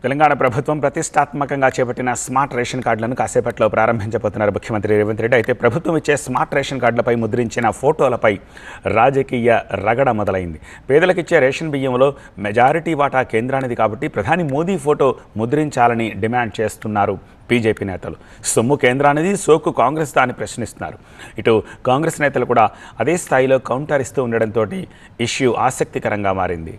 తెలంగాణ ప్రభుత్వం ప్రతిష్టాత్మకంగా చేపట్టిన స్మార్ట్ రేషన్ కార్డులను కాసేపట్లో ప్రారంభించబోతున్నారు ముఖ్యమంత్రి రేవంత్ రెడ్డి. అయితే ప్రభుత్వం ఇచ్చే స్మార్ట్ రేషన్ కార్డులపై ముద్రించిన ఫోటోలపై రాజకీయ రగడ మొదలైంది. పేదలకిచ్చే రేషన్ బియ్యంలో మెజారిటీ వాటా కేంద్రానిది కాబట్టి ప్రధాని మోదీ ఫోటో ముద్రించాలని డిమాండ్ చేస్తున్నారు బీజేపీ నేతలు. సొమ్ము కేంద్రానిది, సోకు కాంగ్రెస్ దాన్ని ప్రశ్నిస్తున్నారు. ఇటు కాంగ్రెస్ నేతలు కూడా అదే స్థాయిలో కౌంటర్ ఇస్తూ ఉండడంతో ఇష్యూ ఆసక్తికరంగా మారింది.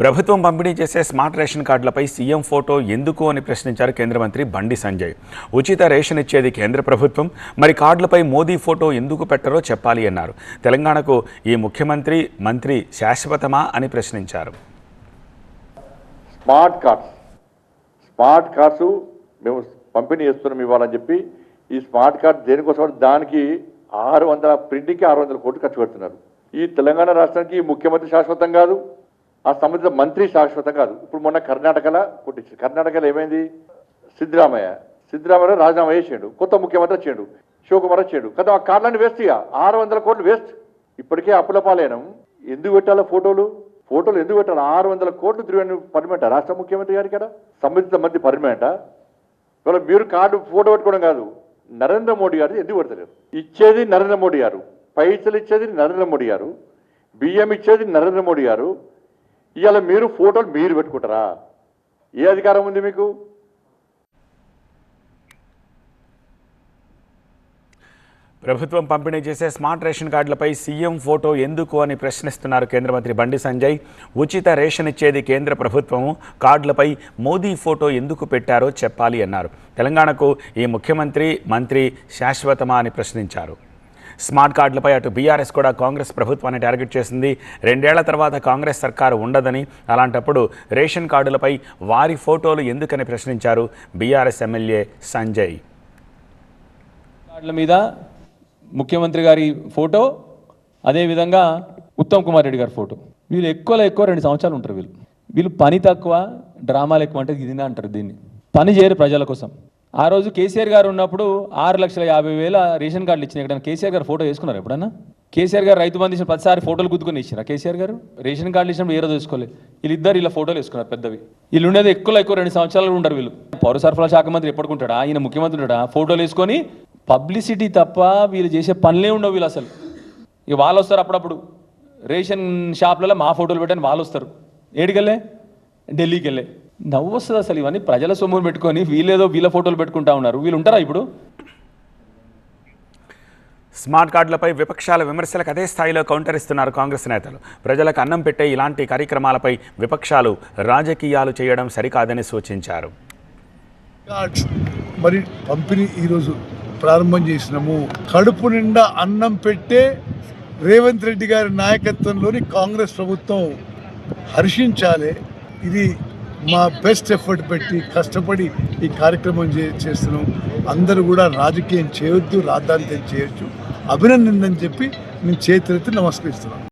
ప్రభుత్వం పంపిణీ చేసే స్మార్ట్ రేషన్ కార్డులపై సీఎం ఫోటో ఎందుకు అని ప్రశ్నించారు కేంద్ర మంత్రి బండి సంజయ్. ఉచిత రేషన్ ఇచ్చేది కేంద్ర ప్రభుత్వం, మరి కార్డులపై మోదీ ఫోటో ఎందుకు పెట్టరో చెప్పాలి అన్నారు. తెలంగాణకు ఈ ముఖ్యమంత్రి మంత్రి శాశ్వతమా అని ప్రశ్నించారు. స్మార్ట్ కార్డ్స్ మేము పంపిణీ చేస్తున్నాం ఇవ్వాలని చెప్పి ఈ స్మార్ట్ కార్డ్ దేనికోసం దానికి 600 ప్రింటింగ్కి 600 కోట్లు ఖర్చు పెడుతున్నారు. ఈ తెలంగాణ రాష్ట్రానికి ఈ ముఖ్యమంత్రి శాశ్వతం కాదు, ఆ సంబంధిత మంత్రి శాశ్వతం కాదు. ఇప్పుడు మొన్న కర్ణాటకలో పుట్టించారు. కర్ణాటకలో ఏమైంది? సిద్ధరామయ్య రాజీనామా చేసాడు, కొత్త ముఖ్యమంత్రి వచ్చాడు, శివకుమార్ వచ్చాడు కదా. ఆ కార్డులన్నీ వేస్ట్, ఇక 600 కోట్లు వేస్ట్. ఇప్పటికే అప్పుల పాలైనం. ఎందుకు పెట్టాలో ఫోటోలు ఎందుకు పెట్టాలి? 600 కోట్లు తిరిగి పర్మనెంట్ రాష్ట్ర ముఖ్యమంత్రి గారికి కదా, సంబంధిత మంత్రి పర్మనెంట్. ఇవాళ మీరు కార్డు ఫోటో పెట్టుకోవడం కాదు, నరేంద్ర మోడీ గారు ఎందుకు పెడతలేరు? ఇచ్చేది నరేంద్ర మోడీ గారు, పైసలు ఇచ్చేది నరేంద్ర మోడీ గారు, బియ్యం ఇచ్చేది నరేంద్ర మోడీ గారు. ఇవాళ మీరు ఫోటోలు మీరు పెట్టుకుంటారా? ఏ అధికారం ఉంది మీకు? ప్రభుత్వం పంపిణీ చేసే స్మార్ట్ రేషన్ కార్డులపై సీఎం ఫోటో ఎందుకు అని ప్రశ్నిస్తున్నారు కేంద్ర మంత్రి బండి సంజయ్. ఉచిత రేషన్ ఇచ్చేది కేంద్ర ప్రభుత్వము, కార్డులపై మోదీ ఫోటో ఎందుకు పెట్టారో చెప్పాలి అన్నారు. తెలంగాణకు ఈ ముఖ్యమంత్రి మంత్రి శాశ్వతమా అని ప్రశ్నించారు. స్మార్ట్ కార్డులపై అటు బీఆర్ఎస్ కూడా కాంగ్రెస్ ప్రభుత్వాన్ని టార్గెట్ చేసింది. 2 ఏళ్ల తర్వాత కాంగ్రెస్ సర్కారు ఉండదని, అలాంటప్పుడు రేషన్ కార్డులపై వారి ఫోటోలు ఎందుకని ప్రశ్నించారు బీఆర్ఎస్ ఎమ్మెల్యే సంజయ్. కార్డుల మీద ముఖ్యమంత్రి గారి ఫోటో, అదేవిధంగా ఉత్తమ్ కుమార్ రెడ్డి గారి ఫోటో. వీళ్ళు ఎక్కువ 2 సంవత్సరాలు ఉంటారు. వీళ్ళు పని తక్కువ, డ్రామాలు ఎక్కువ అంటే ఇది అంటారు. దీన్ని పని చేయరు ప్రజల కోసం. ఆ రోజు కేసీఆర్ గారు ఉన్నప్పుడు 6,50,000 రేషన్ కార్డులు ఇచ్చినాయి. ఎక్కడైనా కేసీఆర్ గారు ఫోటో వేసుకున్నారు? ఎప్పుడన్నా కేసీఆర్ గారు రైతు బంధు ఇచ్చిన 10 ఫోటోలు గుద్దుకొని ఇచ్చినా కేసీఆర్ గారు? రేషన్ కార్డులు ఇచ్చినప్పుడు ఏ రోజు వేసుకోలేదు. వీళ్ళిద్దరు ఫోటోలు వేసుకున్నారు పెద్దవి. వీళ్ళు ఉండేది ఎక్కువ 2 సంవత్సరాలు ఉండరు. వీళ్ళు పౌర సరఫరా శాఖ మంత్రి ఎప్పటికుంటాడా? ఈయన ముఖ్యమంత్రి ఉంటాడా? ఫోటోలు వేసుకొని పబ్లిసిటీ తప్ప వీళ్ళు చేసే పనులే ఉండవు. వీళ్ళు అసలు ఇక వాళ్ళు వస్తారు అప్పుడప్పుడు రేషన్ షాప్లలో మా ఫోటోలు పెట్టని వాళ్ళు వస్తారు. ఏడికెళ్ళే? ఢిల్లీకి వెళ్ళే. నవ్వు వస్తుంది అసలు. ఇవన్నీ ప్రజల సొమ్మును పెట్టుకొని వీళ్ళేదో వీళ్ళ ఫోటోలు పెట్టుకుంటా ఉన్నారు. వీళ్ళు ఉంటారా ఇప్పుడు? స్మార్ట్ కార్డులపై విపక్షాల విమర్శలకు అదే స్థాయిలో కౌంటర్ ఇస్తున్నారు కాంగ్రెస్ నేతలు. ప్రజలకు అన్నం పెట్టే ఇలాంటి కార్యక్రమాలపై విపక్షాలు రాజకీయాలు చేయడం సరికాదని సూచించారు. మరి పంపిణీ ఈరోజు ప్రారంభం చేసినాము. కడుపు నిండా అన్నం పెట్టే రేవంత్ రెడ్డి గారి నాయకత్వంలోని కాంగ్రెస్ ప్రభుత్వం హర్షించాలి. ఇది మా బెస్ట్ ఎఫర్ట్ పెట్టి కష్టపడి ఈ కార్యక్రమం చేస్తున్నాం. అందరూ కూడా రాజకీయం చేయొద్దు, రాద్ధాంతం చేయొచ్చు, అభినందనని చెప్పి నేను చేతులెత్తి నమస్కరిస్తున్నాను.